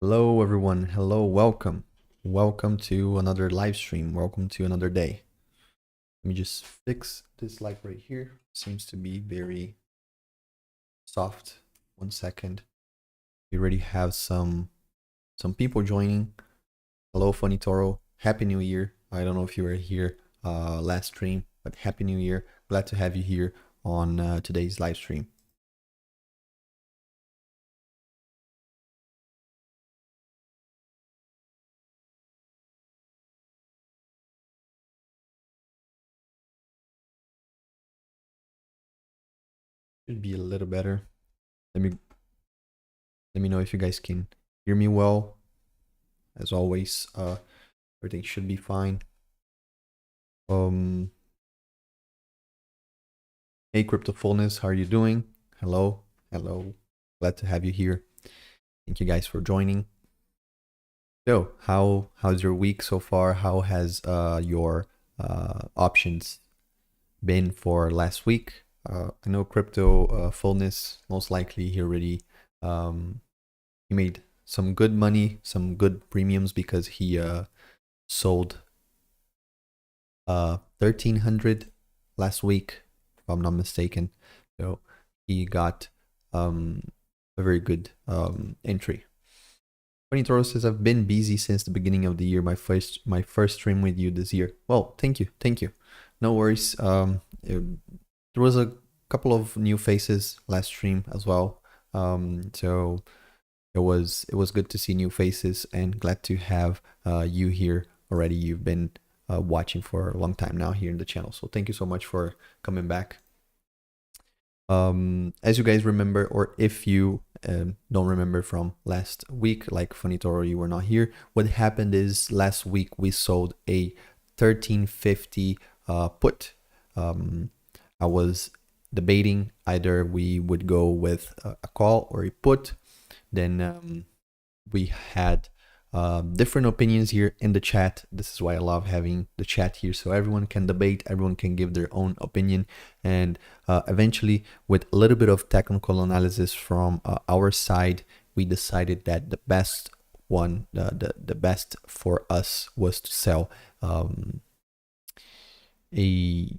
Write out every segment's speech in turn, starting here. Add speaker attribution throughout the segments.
Speaker 1: Hello, everyone. Hello, welcome. Welcome to another live stream. Welcome to another day. Let me just fix this light right here. Seems to be very soft. 1 second. We already have some people joining. Hello, Funny Toro. Happy New Year. I don't know if you were here last stream, but Happy New Year. Glad to have you here on today's live stream. Should be a little better. Let me know if you guys can hear me well. As always, everything should be fine. Um, hey, Cryptofulness, how are you doing? Hello, hello. Glad to have you here. Thank you guys for joining. So, how's your week so far? How has your options been for last week? I know Crypto Fullness, most likely he already he made some good money, some good premiums because he sold 1300 last week, if I'm not mistaken. So he got a very good entry. Funny Toro says, I've been busy since the beginning of the year. My first stream with you this year. Well, thank you. No worries. There was a couple of new faces last stream as well. So it was good to see new faces and glad to have you here already. You've been watching for a long time now here in the channel, so thank you so much for coming back. As you guys remember, or if you don't remember from last week, like Funny Toro, you were not here. What happened is last week we sold a 1350 put. I was debating either we would go with a call or a put. Then we had different opinions here in the chat. This is why I love having the chat here, so everyone can debate, everyone can give their own opinion, and eventually, with a little bit of technical analysis from our side, we decided that the best one, the best for us was to sell a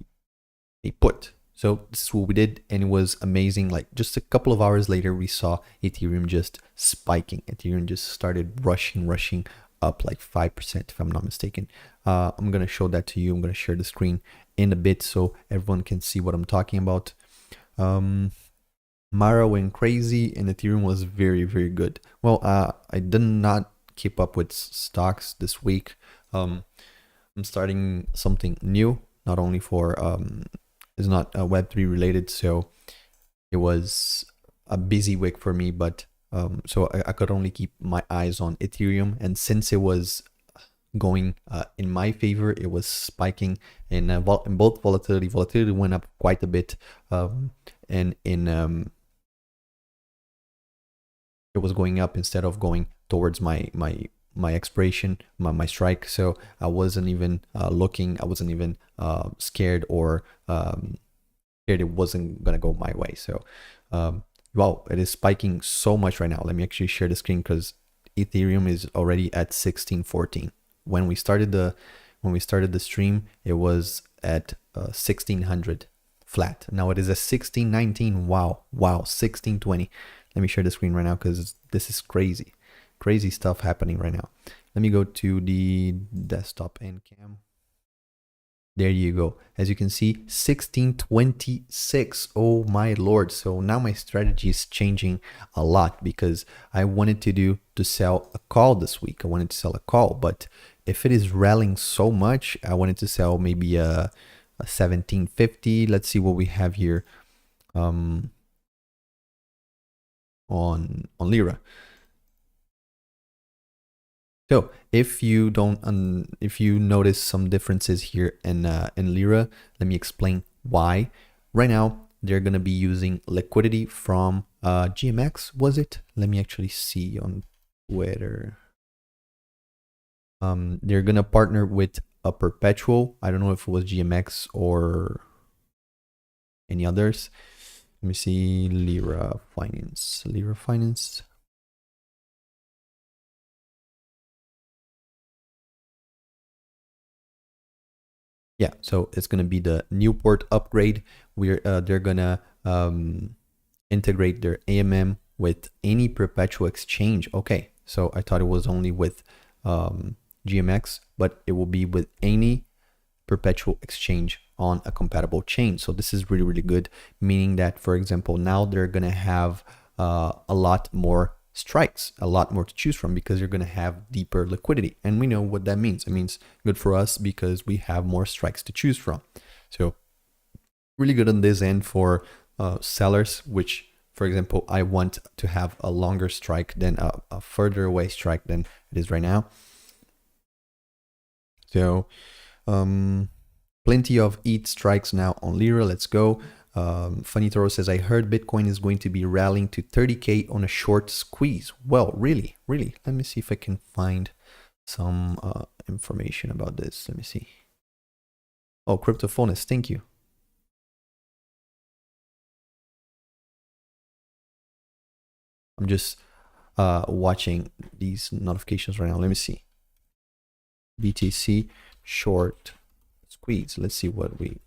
Speaker 1: put. So this is what we did, and it was amazing. Like just a couple of hours later, we saw Ethereum just spiking. Ethereum just started rushing up like 5%, if I'm not mistaken. I'm gonna show that to you. I'm gonna share the screen in a bit so everyone can see what I'm talking about. Mara went crazy, and Ethereum was very good. Well, I did not keep up with stocks this week. I'm starting something new, not only for is not Web3 related, so it was a busy week for me, but so I could only keep my eyes on Ethereum, and since it was going in my favor, it was spiking in both volatility went up quite a bit, and in it was going up instead of going towards my expiration, my strike. So I wasn't even looking, I wasn't even scared or scared it wasn't gonna go my way. So well, it is spiking so much right now. Let me actually share the screen because Ethereum is already at 1614. When we started the stream, it was at 1600 flat. Now it is at 1619. Wow, 1620. Let me share the screen right now because this is crazy stuff happening right now. Let me go to the desktop and cam. There you go. As you can see, 1626. Oh my lord. So now my strategy is changing a lot because I wanted to sell a call this week. I wanted to sell a call, but if it is rallying so much, I wanted to sell maybe a 1750. Let's see what we have here on Lira. So if you don't, if you notice some differences here in Lira, let me explain why. Right now, they're gonna be using liquidity from GMX. Was it? Let me actually see on Twitter. They're gonna partner with a perpetual. I don't know if it was GMX or any others. Let me see. Lira Finance. Yeah, so it's gonna be the Newport upgrade. They're gonna integrate their AMM with any perpetual exchange. Okay, so I thought it was only with GMX, but it will be with any perpetual exchange on a compatible chain. So this is really, really good, meaning that, for example, now they're gonna have a lot more strikes, a lot more to choose from, because you're going to have deeper liquidity. And we know what that means. It means good for us because we have more strikes to choose from. So really good on this end for sellers, which, for example, I want to have a longer strike than a further away strike than it is right now. So plenty of ETH strikes now on Lira. Let's go. Funny Toro says, I heard Bitcoin is going to be rallying to 30K on a short squeeze. Well, really? Let me see if I can find some information about this. Let me see. Oh, Cryptophonist, thank you. I'm just watching these notifications right now. Let me see. BTC short squeeze. Let's see what we...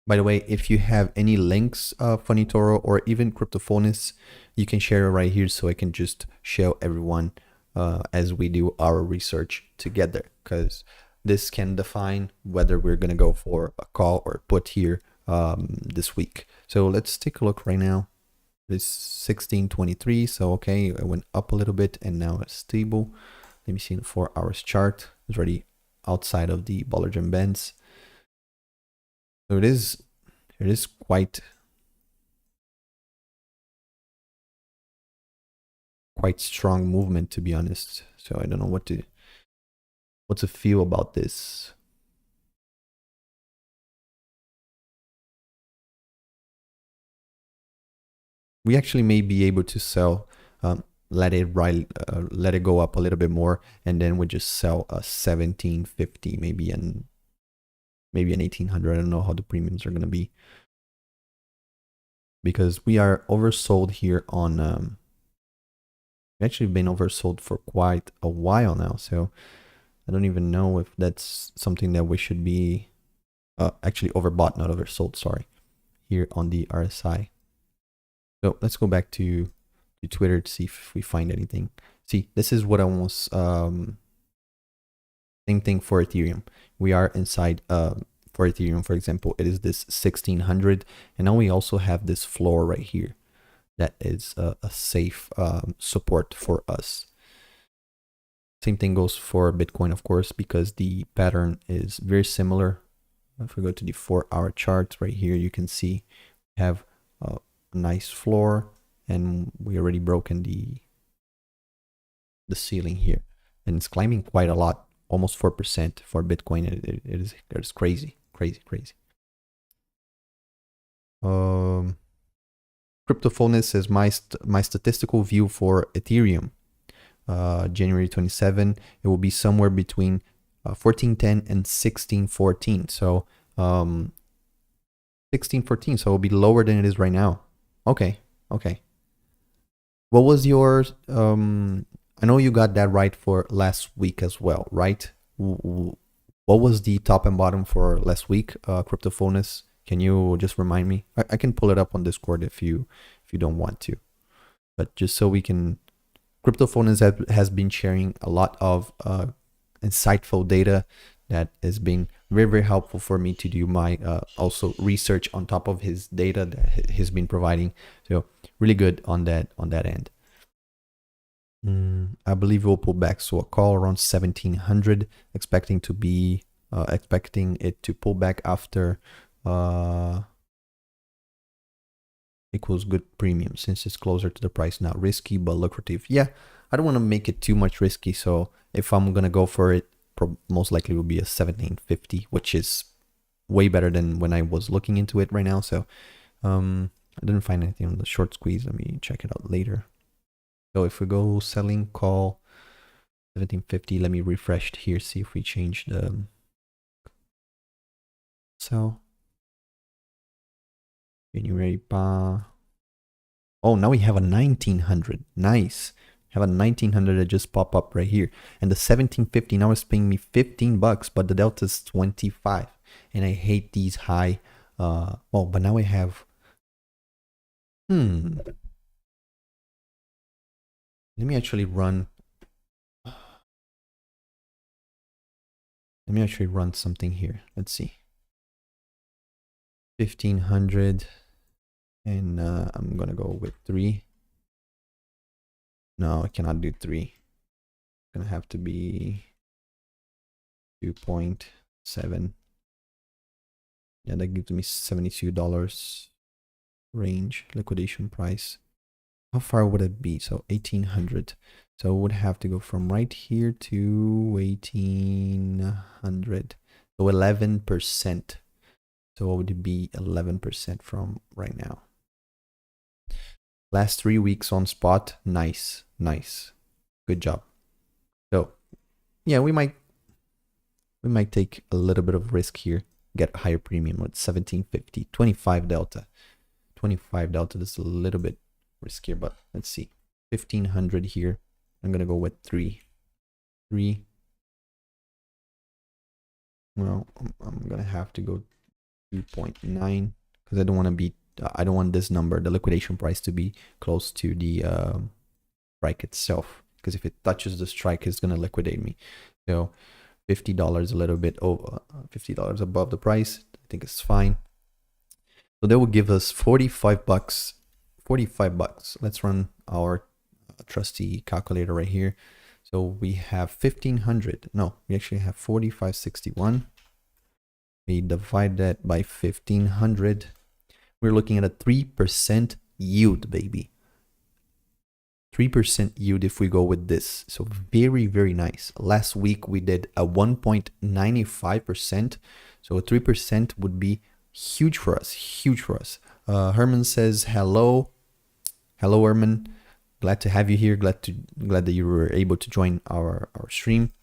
Speaker 1: By the way, if you have any links, Funny Toro, or even Cryptophonist, you can share it right here so I can just show everyone as we do our research together, because this can define whether we're going to go for a call or put here this week. So let's take a look right now. It's 1623, so okay, it went up a little bit and now it's stable. Let me see the 4 hours chart. It's already outside of the Bollinger Bands. So it is quite strong movement, to be honest. So I don't know what to feel about this. We actually may be able to sell, let it go up a little bit more, and then we just sell a 1750, maybe an 1800. I don't know how the premiums are gonna be, because we are oversold here on actually been oversold for quite a while now. So I don't even know if that's something that we should be actually overbought, not oversold, sorry, here on the RSI. So let's go back to Twitter to see if we find anything. See, this is what I was same thing for Ethereum. We are inside for Ethereum, for example, it is this 1600, and now we also have this floor right here that is a safe support for us. Same thing goes for Bitcoin, of course, because the pattern is very similar. If we go to the 4 hour chart right here, you can see we have a nice floor, and we already broken the ceiling here, and it's climbing quite a lot, almost 4% for Bitcoin. It is crazy. Cryptophonist is my statistical view for Ethereum. January 27, it will be somewhere between 1410 and 1614. So 1614, so it will be lower than it is right now. Okay. What was your I know you got that right for last week as well, right? What was the top and bottom for last week, Cryptophonus? Can you just remind me? I can pull it up on Discord if you don't want to, but just so we can. Cryptophonus has been sharing a lot of insightful data that has been very, very helpful for me to do my also research on top of his data that he's been providing. So really good on that end. I believe we'll pull back, so a call around 1700, expecting it to pull back after equals good premium, since it's closer to the price now. Risky but lucrative. Yeah, I don't want to make it too much risky, so if I'm gonna go for it, most likely will be a 1750, which is way better than when I was looking into it right now. So I didn't find anything on the short squeeze. Let me check it out later. So if we go selling call 1750. Let me refresh here, see if we change the sell. January bar. Oh, now we have a 1900. Nice. Have a 1900 that just pop up right here. And the 1750 now is paying me 15 bucks, but the delta is 25. And I hate these high. Oh, but now I have. Let me actually run. Let me actually run something here. Let's see. 1500. And I'm gonna go with 3. No, I cannot do 3. It's gonna have to be 2.7. Yeah, that gives me $72 range liquidation price. How far would it be? So 1800. So it would have to go from right here to 1800. So 11%. So what would it be 11% from right now? Last 3 weeks on spot. Nice. Nice. Good job. So yeah, we might take a little bit of risk here. Get a higher premium with 1750. 25 delta. 25 delta. This is a little bit riskier, but let's see. 1500 here. I'm gonna go with 3. Well, I'm gonna have to go 2.9 because I don't want to be. I don't want this number, the liquidation price, to be close to the strike itself. Because if it touches the strike, it's gonna liquidate me. So $50 a little bit over, $50 above the price. I think it's fine. So that will give us 45 bucks. 45 bucks. Let's run our trusty calculator right here. So we have 1500. No, we actually have 4561. We divide that by 1500. We're looking at a 3% yield, baby. 3% yield if we go with this. So very, very nice. Last week we did a 1.95%. So a 3% would be huge for us. Huge for us. Herman says hello. Hello, Herman. Glad to have you here. Glad that you were able to join our stream.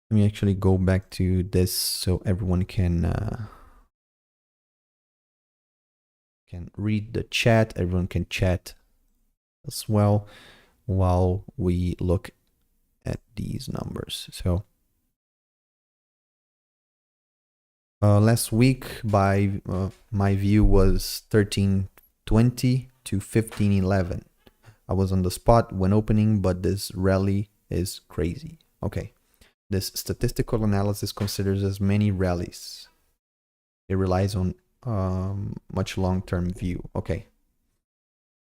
Speaker 1: Let me actually go back to this so everyone can read the chat. Everyone can chat as well while we look at these numbers. So last week, by my view, was 1320 to 1511. I was on the spot when opening, but this rally is crazy. Okay. This statistical analysis considers as many rallies. It relies on much long-term view. Okay.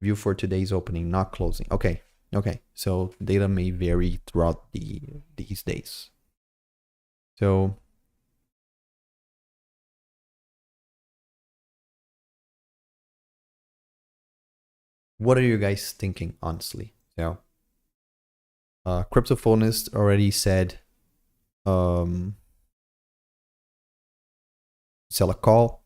Speaker 1: View for today's opening, not closing. Okay. Okay. So data may vary throughout these days. So what are you guys thinking, honestly? So Cryptophonist already said sell a call.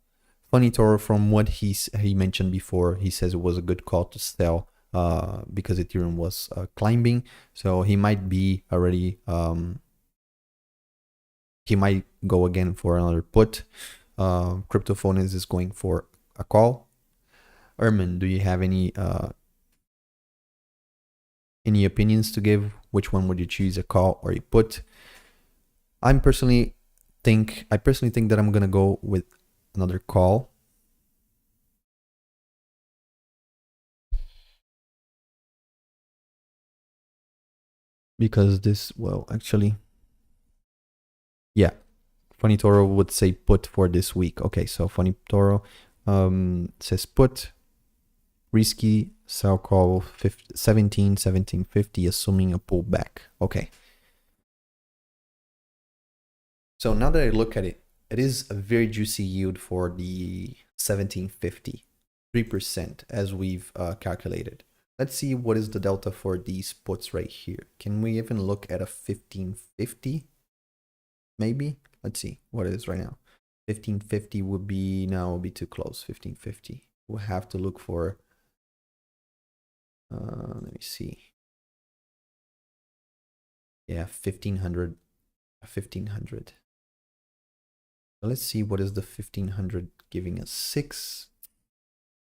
Speaker 1: Funny Toro, from what he mentioned before, he says it was a good call to sell because Ethereum was climbing. So he might be already he might go again for another put. Cryptophonist is going for a call. Ermin, do you have any opinions to give? Which one would you choose, a call or a put? I personally think that I'm gonna go with another call. Because this, well, actually, yeah, Funny Toro would say put for this week. Okay, so Funny Toro says put, risky, sell call 1750, assuming a pullback. Okay. So now that I look at it, it is a very juicy yield for the 1750, 3% as we've calculated. Let's see what is the delta for these puts right here. Can we even look at a 1550? Maybe. Let's see what it is right now. 1550 would be, now will be too close. 1550. We'll have to look for Let me see. Yeah, 1500. 1500. Let's see what is the 1500 giving us. 6.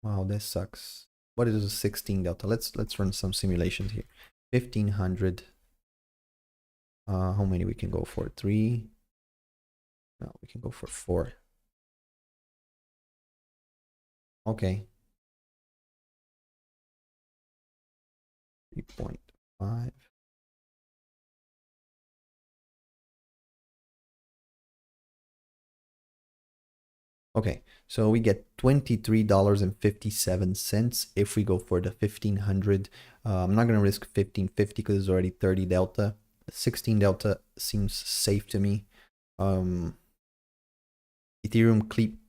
Speaker 1: Wow, that sucks. What is a 16 delta? Let's run some simulations here. 1500. How many we can go for? 3. No, we can go for 4. Okay. 3.5. Okay, so we get $23.57 if we go for the 1500. I'm not gonna risk 1550 because it's already 30 delta. 16 delta seems safe to me. Ethereum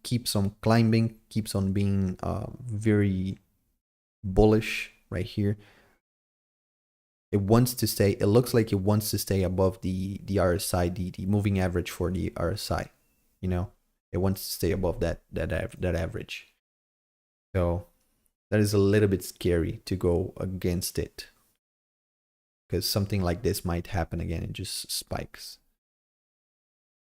Speaker 1: keeps on climbing, keeps on being very bullish right here. It wants to stay. It looks like it wants to stay above the RSI, the moving average for the RSI. You know, it wants to stay above that average. So that is a little bit scary to go against it, because something like this might happen again. It just spikes,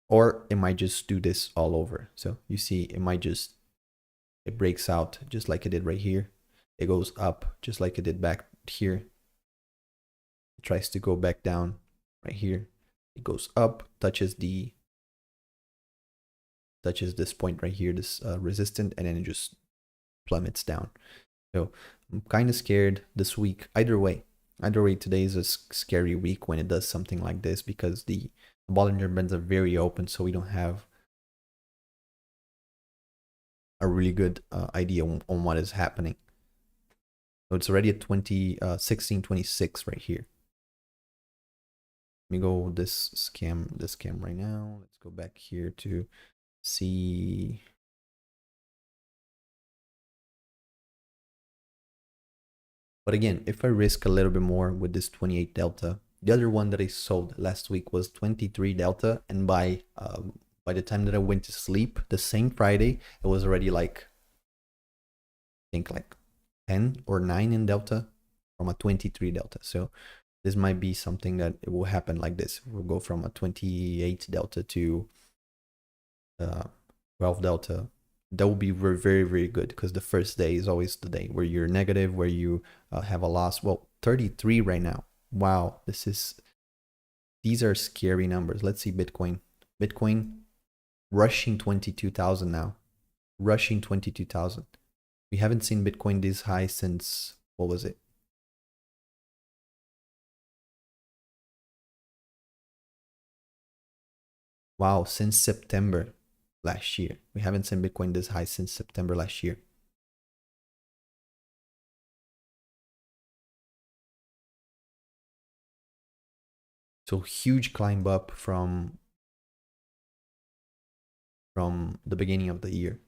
Speaker 1: or it might just do this all over. So you see, it breaks out just like it did right here. It goes up just like it did back here. It tries to go back down right here. It goes up, touches this point right here, this resistant, and then it just plummets down. So I'm kind of scared this week. Either way, today is a scary week when it does something like this, because the Bollinger Bands are very open, so we don't have a really good idea on what is happening. So it's already at 1626 right here. Let me go this cam right now. Let's go back here to see. But again, if I risk a little bit more with this 28 delta, the other one that I sold last week was 23 delta, and by the time that I went to sleep, the same Friday, it was already like, I think like 10 or 9 in delta from a 23 delta. So this might be something that it will happen like this. We'll go from a 28 delta to 12 delta. That will be very, very, very good, because the first day is always the day where you're negative, where you have a loss. Well, 33 right now. Wow, these are scary numbers. Let's see Bitcoin. Bitcoin rushing 22,000 now. Rushing 22,000. We haven't seen Bitcoin this high since, what was it? Wow, since September last year. We haven't seen Bitcoin this high since September last year. So huge climb up from the beginning of the year.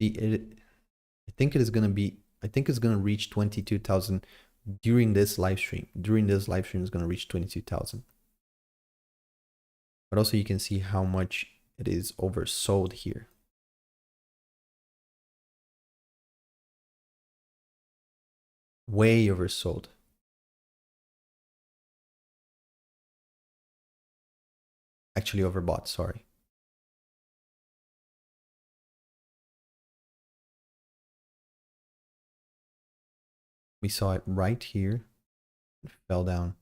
Speaker 1: I think it is gonna be. I think it's gonna reach 22,000 during this live stream. During this live stream, it's gonna reach 22,000. But also, you can see how much it is oversold here. Way oversold. Actually, overbought. Sorry. We saw it right here. It fell down.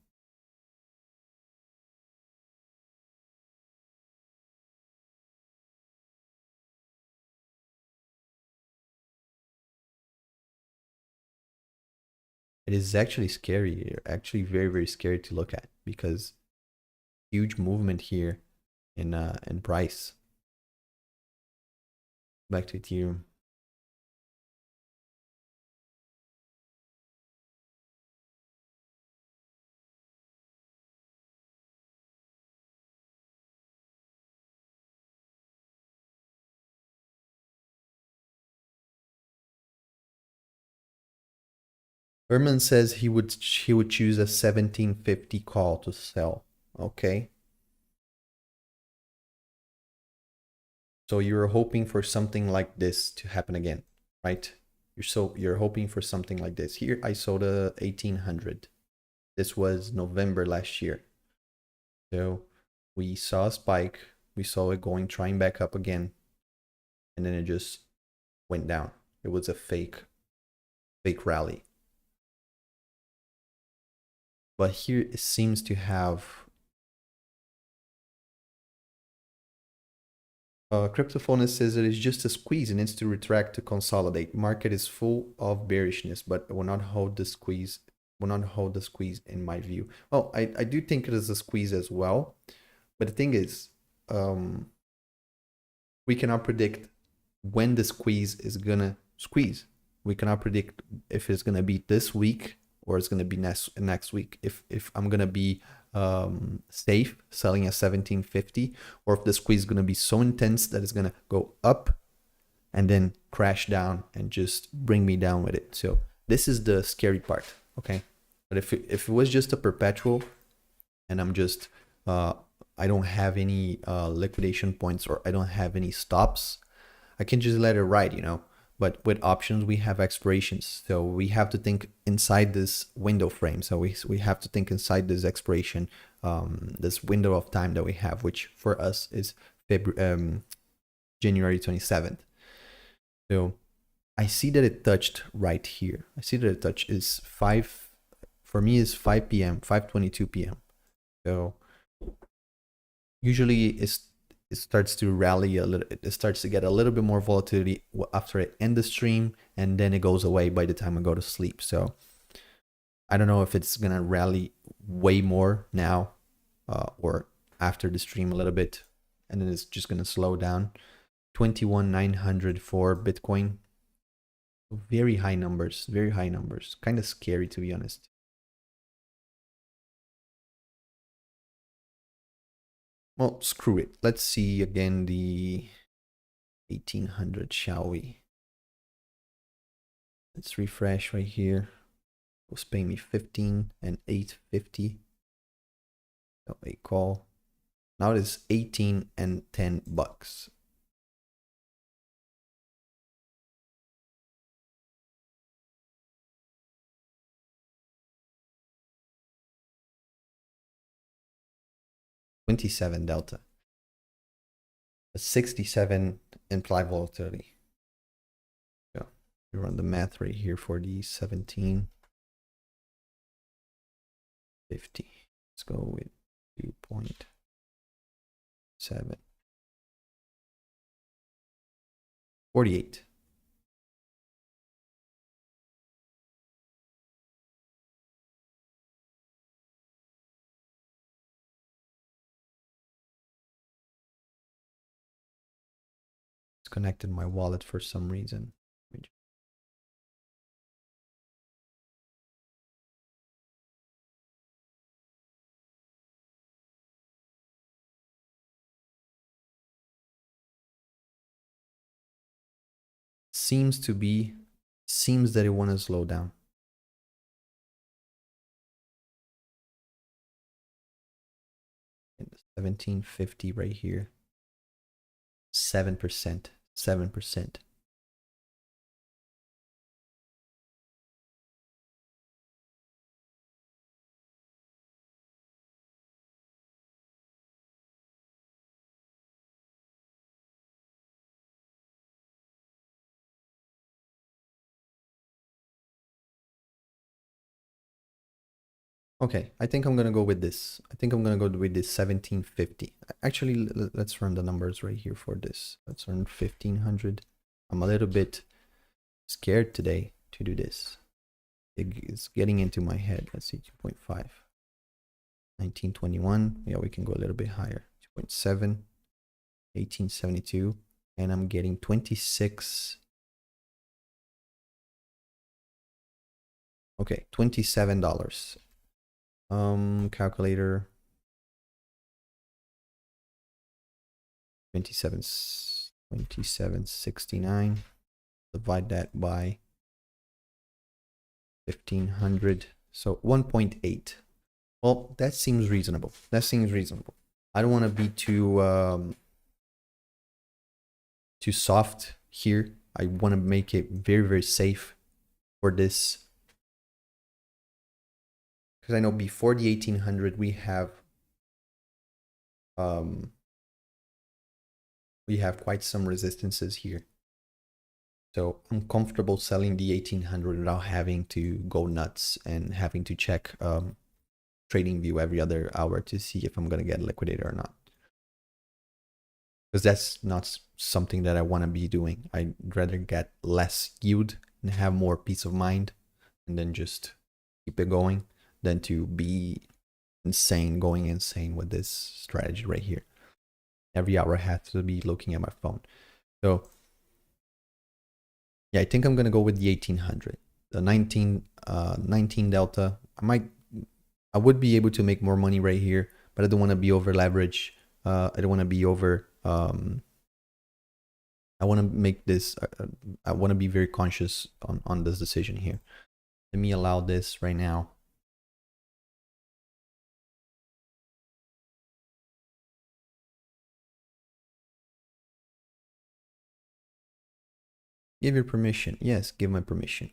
Speaker 1: It is actually scary. Actually, very, very scary to look at, because huge movement here in price. Back to Ethereum. Herman says he would choose a 1750 call to sell. Okay. So you're hoping for something like this to happen again, right? You're hoping for something like this. Here I saw the 1800. This was November last year. So we saw a spike, we saw it trying back up again, and then it just went down. It was a fake rally. But here it seems to have Cryptophonus says it is just a squeeze and needs to retract to consolidate. Market is full of bearishness, but will not hold the squeeze. Will not hold the squeeze in my view. Well, I do think it is a squeeze as well, but the thing is, we cannot predict when the squeeze is gonna squeeze. We cannot predict if it's gonna be this week or it's gonna be next week. If I'm gonna be safe selling at 1750, or if the squeeze is gonna be so intense that it's gonna go up and then crash down and just bring me down with it. So this is the scary part, okay? But if it was just a perpetual and I'm just I don't have any liquidation points or I don't have any stops, I can just let it ride, you know. But with options, we have expirations. So we have to think inside this window frame. So we have to think inside this expiration, this window of time that we have, which for us is January 27th. So I see that it touched right here. I see that it touched is 5, for me is 5 p.m., 5:22 p.m. So usually it starts to rally a little, it starts to get a little bit more volatility after I end the stream, and then it goes away by the time I go to sleep. So I don't know if it's gonna rally way more now or after the stream a little bit, and then it's just gonna slow down. 21,900 for Bitcoin. Very high numbers, very high numbers. Kind of scary, to be honest. Well, screw it. Let's see again the 1800, shall we? Let's refresh right here. It was paying me 15 and 850. So a call. Now it is 18 and 10 bucks. $27 delta. A 67 implied volatility. So we run the math right here for the 1750. Let's go with 2.7. 48. Connected my wallet for some reason. Seems that it want to slow down. And 1750 right here. 7%. 7%. Okay, I think I'm gonna go with this. I think I'm gonna go with this 1750. Actually, let's run the numbers right here for this. Let's run 1500. I'm a little bit scared today to do this. It's getting into my head. Let's see, 2.5. 1921. Yeah, we can go a little bit higher. 2.7. 1872. And I'm getting 26. Okay, $27. Calculator. 2769. Divide that by 1500. So 1.8. Well, that seems reasonable. That seems reasonable. I don't want to be too too soft here. I want to make it very, very safe for this, because I know before the 1800 we have quite some resistances here. So I'm comfortable selling the 1800 without having to go nuts and having to check TradingView every other hour to see if I'm going to get liquidated or not. Because that's not something that I want to be doing. I'd rather get less yield and have more peace of mind and then just keep it going than to be insane, going insane with this strategy right here. Every hour I have to be looking at my phone. So yeah, I think I'm going to go with the 1800. The 19 delta, I would be able to make more money right here, but I don't want to be over leverage. I don't want to be over, I want to make this, I want to be very conscious on this decision here. Let me allow this right now. Give your permission. Yes, give my permission.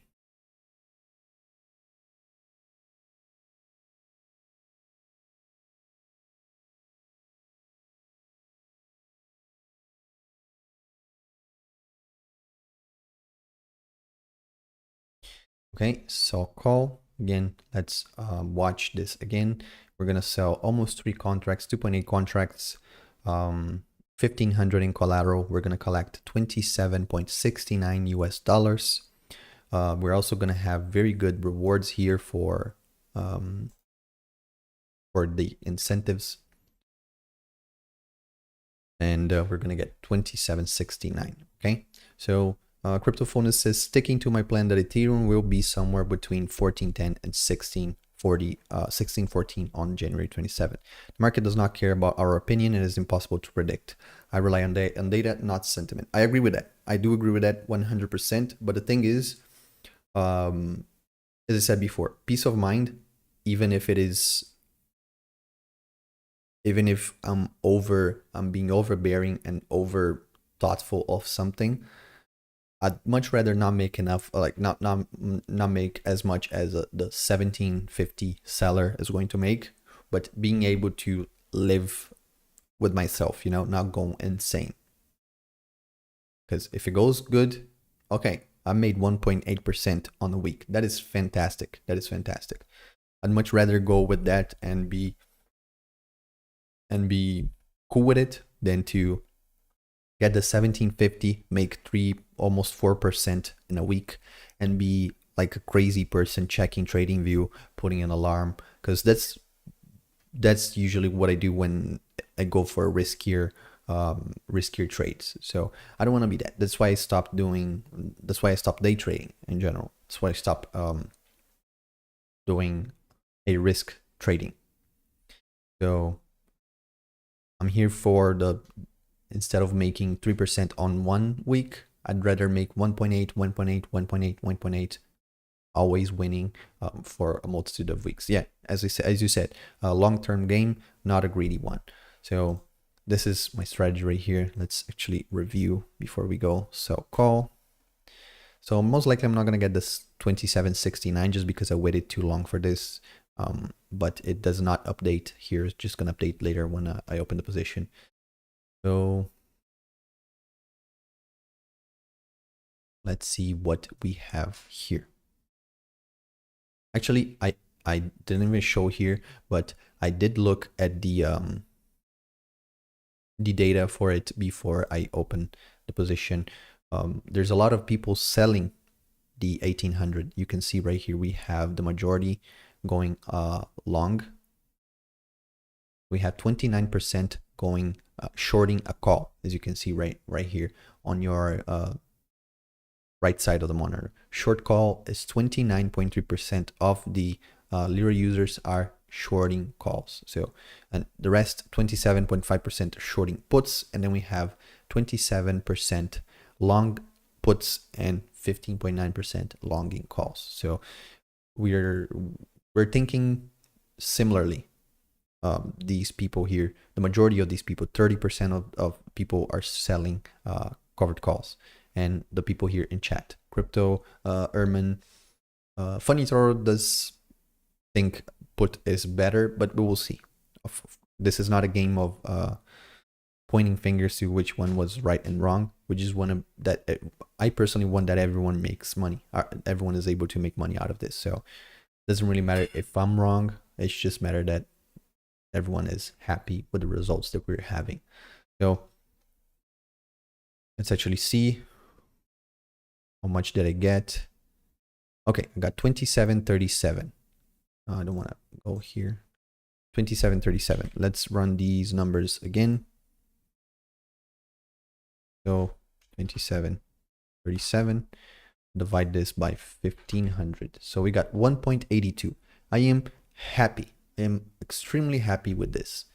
Speaker 1: Okay, sell call. Again, let's watch this again. We're going to sell almost 3 contracts, 2.8 contracts, 1,500 in collateral. We're going to collect 27.69 US dollars. We're also going to have very good rewards here for the incentives. And we're going to get 27.69. Okay, so CryptoPhonus says, sticking to my plan that Ethereum will be somewhere between 1410 and 1614 on January 27. The market does not care about our opinion. It is impossible to predict. I rely on data, not sentiment. I agree with that. I do agree with that 100%. But the thing is, as I said before, peace of mind, even if I'm being overbearing and over thoughtful of something, I'd much rather not make enough, like not make as much as the 1750 seller is going to make, but being able to live with myself, not go insane. Because if it goes good, okay, I made 1.8% on the week. That is fantastic. That is fantastic. I'd much rather go with that and be cool with it than to get the 1750, make almost 4% in a week, and be like a crazy person checking TradingView, putting an alarm, because that's usually what I do when I go for riskier trades. So I don't want to be that. That's why I stopped day trading in general. That's why I stopped doing a risk trading. So I'm here for instead of making 3% on 1 week, I'd rather make 1.8, 1.8, 1.8, 1.8, always winning for a multitude of weeks. Yeah, as you said, a long-term game, not a greedy one. So this is my strategy right here. Let's actually review before we go. So call. So most likely I'm not going to get this 27.69 just because I waited too long for this. But it does not update here. It's just going to update later when I open the position. So let's see what we have here. Actually, I didn't even show here, but I did look at the data for it before I opened the position. There's a lot of people selling the 1800. You can see right here we have the majority going long. We have 29% going shorting a call, as you can see right here on your right side of the monitor. Short call is 29.3% of the Lira users are shorting calls. So, and the rest 27.5% shorting puts, and then we have 27% long puts and 15.9% longing calls. So we're thinking similarly. These people here, the majority of these people, 30% of people are selling covered calls. And the people here in chat, Crypto, Erman, Funny Toro does think put is better, but we will see. This is not a game of pointing fingers to which one was right and wrong. We just want that I personally want that everyone makes money. Everyone is able to make money out of this. So it doesn't really matter if I'm wrong. It's just matter that everyone is happy with the results that we're having. So let's actually see how much did I get. Okay, I got 27.37. I don't want to go here. 27.37. Let's run these numbers again. So 27.37. Divide this by 1500. So we got 1.82. I am happy. I am extremely happy with this.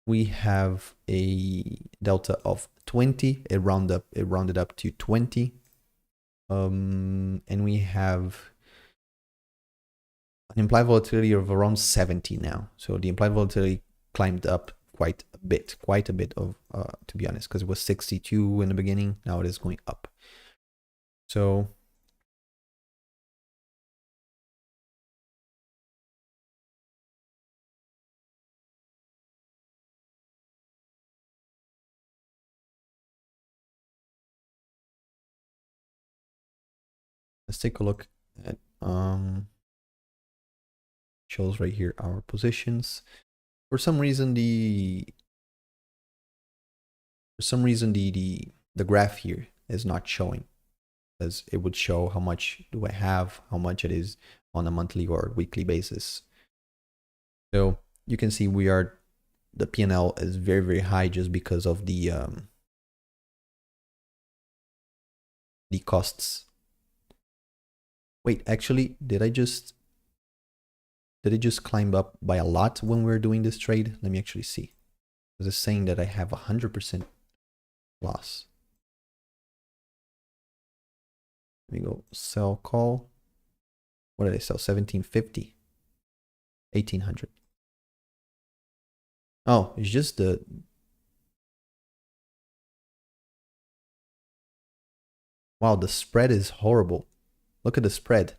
Speaker 1: We have a delta of 20. It rounded up to 20. And we have an implied volatility of around 70 now. So the implied volatility climbed up quite a bit of, to be honest, because it was 62 in the beginning. Now it is going up. So let's take a look at shows right here our positions. For some reason the graph here is not showing, as it would show how much do I have, how much it is on a monthly or weekly basis. So you can see the P&L is very, very high just because of the costs. Wait, actually, did it just climb up by a lot when we were doing this trade? Let me actually see. It's saying that I have 100% loss. Let me go sell call. What did I sell? 1750. 1800. Oh, it's just the wow, the spread is horrible. Look at the spread.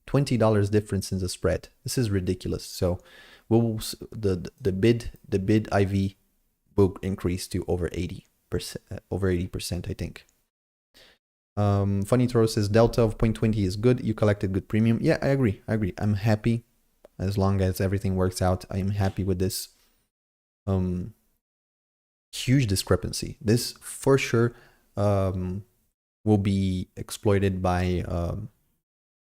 Speaker 1: $20 difference in the spread. This is ridiculous. So the bid IV will increase to over 80%, I think. Funny Toro says delta of 0.20 is good. You collected good premium. Yeah, I agree. I'm happy as long as everything works out. I am happy with this. Huge discrepancy. This for sure will be exploited by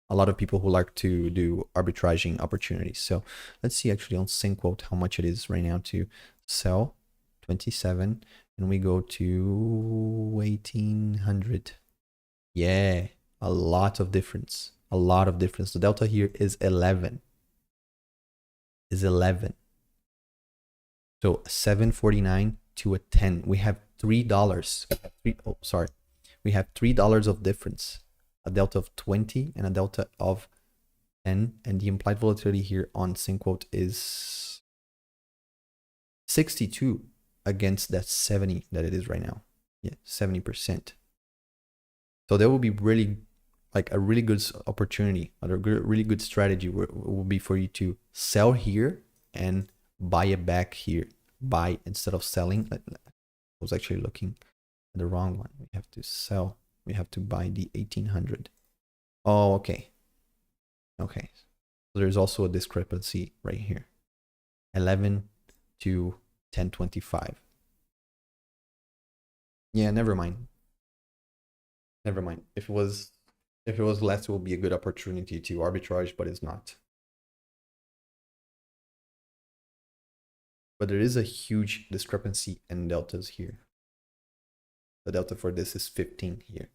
Speaker 1: a lot of people who like to do arbitraging opportunities. So let's see actually on SyncQuote how much it is right now to sell. 27, and we go to 1800. Yeah, a lot of difference. The delta here is 11. So 749 to a 10. We have $3. We have $3 of difference. A delta of 20 and a delta of 10. And the implied volatility here on SyncQuote is 62 against that 70 that it is right now. Yeah, 70%. So there will be really like a really good opportunity, or a really good strategy will be for you to sell here and buy it back here. Buy instead of selling. I was actually looking at the wrong one. We have to sell. We have to buy the 1800. Oh, okay. Okay. So there's also a discrepancy right here. 11 to 1025. Yeah, never mind. If it was less, it would be a good opportunity to arbitrage, but it's not. But there is a huge discrepancy in deltas here. The delta for this is 15 here.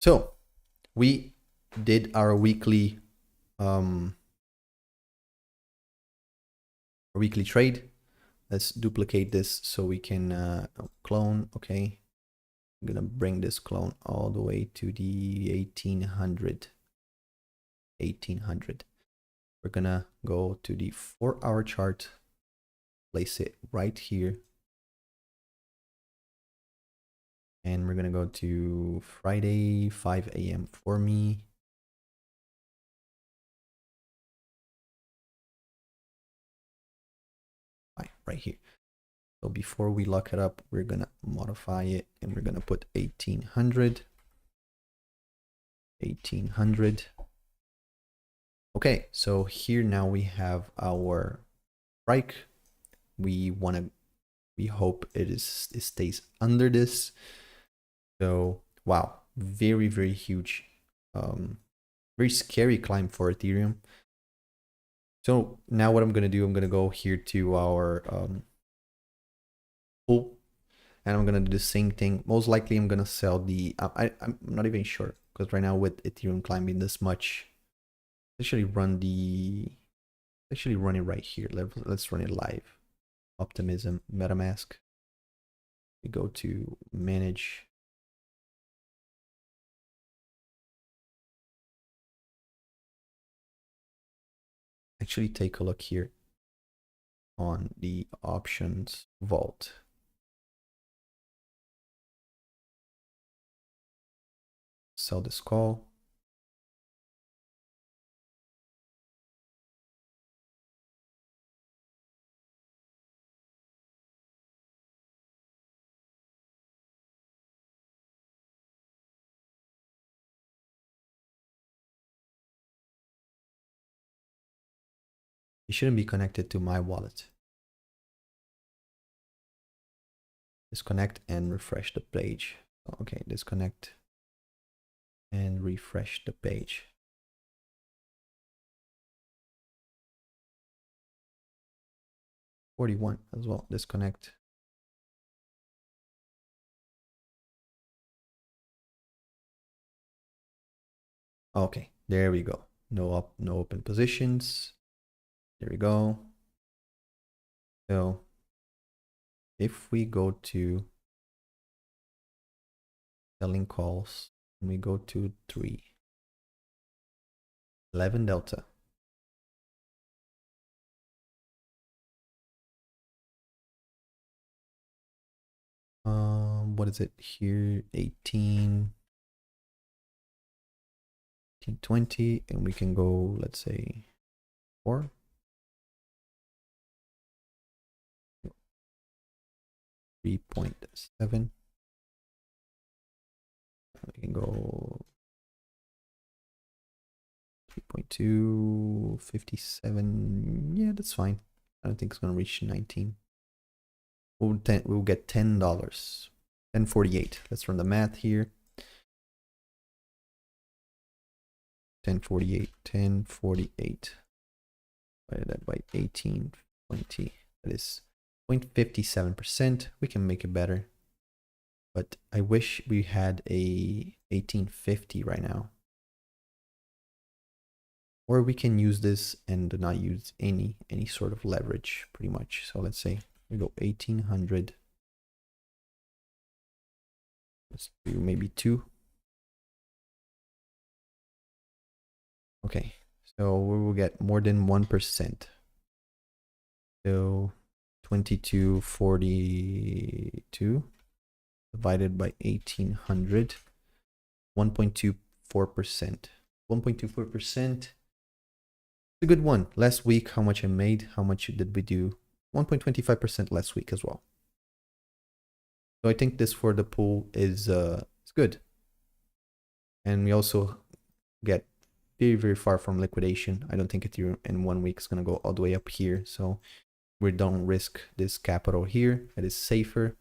Speaker 1: So we did our weekly trade. Let's duplicate this so we can clone. Okay, I'm gonna bring this clone all the way to the 1800. We're gonna go to the 4-hour chart, place it right here, And we're gonna go to Friday, 5 a.m. for me. Right here. So before we lock it up, we're gonna modify it and we're gonna put 1800. 1800. Okay, so here now we have our strike. We hope it stays under this. So wow, very huge, very scary climb for Ethereum. So now what I'm gonna do, I'm gonna go here to our pool, and I'm gonna do the same thing. Most likely, I'm gonna sell the. I'm not even sure because right now with Ethereum climbing this much, actually run the. Actually run it right here. Let's run it live. Optimism, MetaMask. We go to manage. Actually take a look here on the options vault. Sell this call. It shouldn't be connected to my wallet. Disconnect and refresh the page. Okay, disconnect and refresh the page. 41 as well. Disconnect. Okay, there we go. No open positions. There we go. So if we go to selling calls and we go to 11 delta. What is it here? 18, 20, and we can go, let's say 4. 3.7. We can go 3.2, 57. Yeah, that's fine. I don't think it's gonna reach 19. We'll get $10. 1048. Let's run the math here. 1048. 1048. Divided that by 1820. That is 0.57%. We can make it better. But I wish we had a 1850 right now. Or we can use this and not use any sort of leverage pretty much. So let's say we go 1800. Let's do maybe 2. Okay, so we will get more than 1%. So 2242 divided by 1800, 1.24%. 1.24%. It's a good one. Last week, how much I made? How much did we do? 1.25% last week as well. So I think this for the pool is it's good. And we also get very far from liquidation. I don't think Ethereum in 1 week is going to go all the way up here. So we don't risk this capital here. It is safer.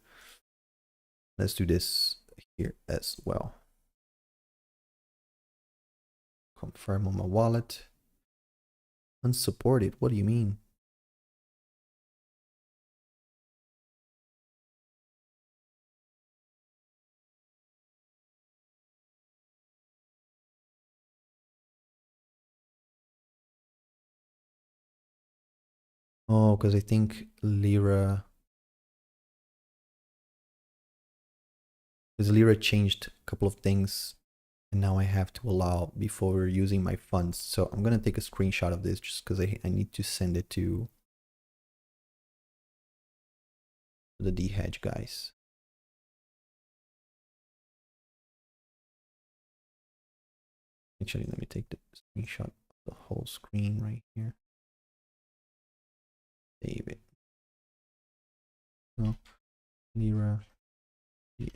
Speaker 1: Let's do this here as well. Confirm on my wallet. Unsupported. What do you mean? Oh, because I think Lira. Because Lira changed a couple of things. And now I have to allow before using my funds. So I'm going to take a screenshot of this just because I need to send it to the D-Hedge guys. Actually, let me take the screenshot of the whole screen right here. Save it. No, Lira, ETH.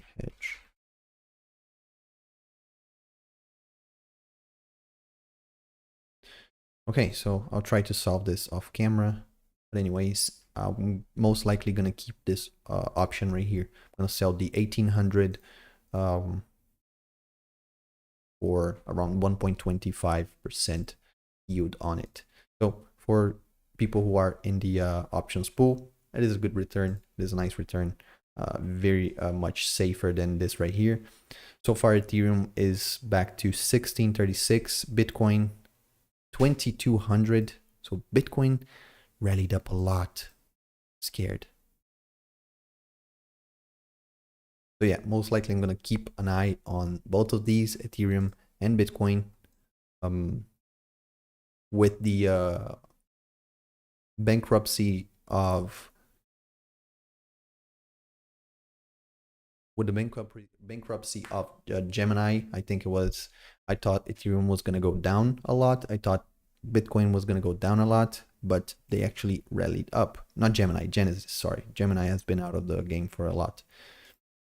Speaker 1: Okay, so I'll try to solve this off camera. But anyways, I'm most likely gonna keep this option right here. I'm gonna sell the 1800 for around 1.25% yield on it. So for people who are in the options pool, it is a good return. It is a nice return. Very much safer than this right here. So far, Ethereum is back to 1636, Bitcoin 2200. So Bitcoin rallied up a lot. Scared. So yeah, most likely I'm gonna keep an eye on both of these, Ethereum and Bitcoin. With the bankruptcy of Gemini, I think it was, I thought Ethereum was gonna go down a lot. I thought Bitcoin was gonna go down a lot, but they actually rallied up. Not Gemini, Genesis, sorry. Gemini has been out of the game for a lot.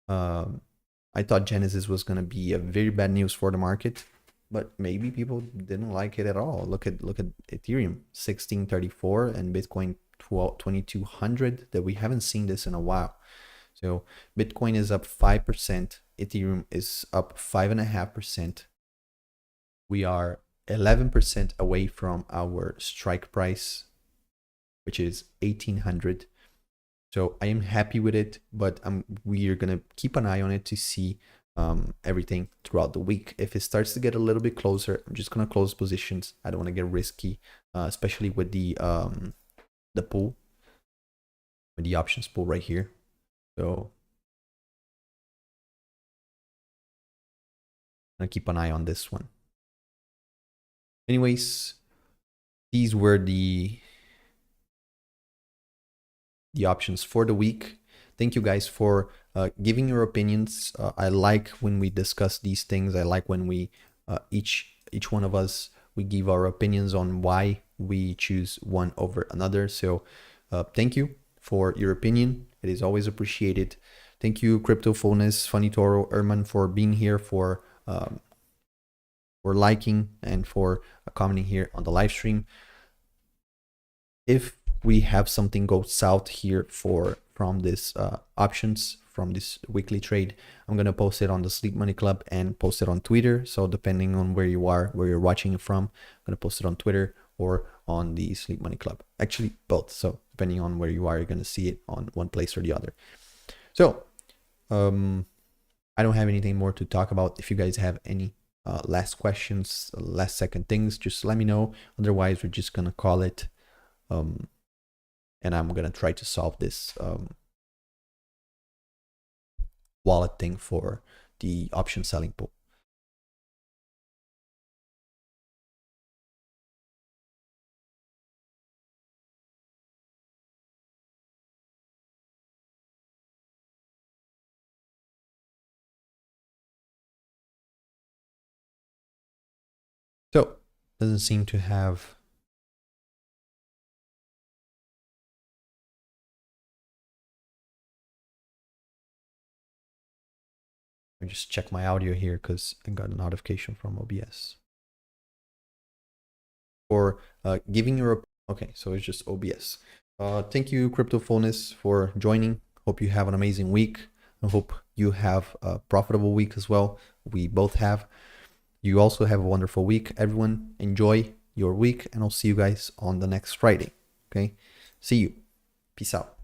Speaker 1: I thought Genesis was gonna be a very bad news for the market, but maybe people didn't like it at all. Look at Ethereum 1634 and Bitcoin 2200. That we haven't seen this in a while. So Bitcoin is up 5%, Ethereum is up 5.5%. We are 11% away from our strike price, which is 1800. So I am happy with it, but we are gonna keep an eye on it to see everything throughout the week. If it starts to get a little bit closer, I'm just gonna close positions. I don't want to get risky, especially with the pool, with the options pool right here. So I'm gonna keep an eye on this one. Anyways, these were the options for the week. Thank you guys for giving your opinions. I like when we discuss these things. I like when we each one of us, we give our opinions on why we choose one over another. So thank you for your opinion. It is always appreciated. Thank you, Crypto Fullness, Funny Toro, Erman, for being here, for liking and for commenting here on the live stream. If we have something go south here from this options, from this weekly trade, I'm gonna post it on the Sleep Money Club and post it on Twitter. So depending on where you are, where you're watching it from, I'm gonna post it on Twitter or on the Sleep Money Club. Actually, both. So depending on where you are, you're gonna see it on one place or the other. So I don't have anything more to talk about. If you guys have any last questions, last second things, just let me know. Otherwise, we're just gonna call it. And I'm gonna try to solve this wallet thing for the option selling pool. So doesn't seem to have Let me just check my audio here because I got a notification from OBS. For giving your okay, so it's just OBS. Thank you, Crypto Fullness, for joining. Hope you have an amazing week. I hope you have a profitable week as well. We both have. You also have a wonderful week. Everyone, enjoy your week, and I'll see you guys on the next Friday. Okay, see you. Peace out.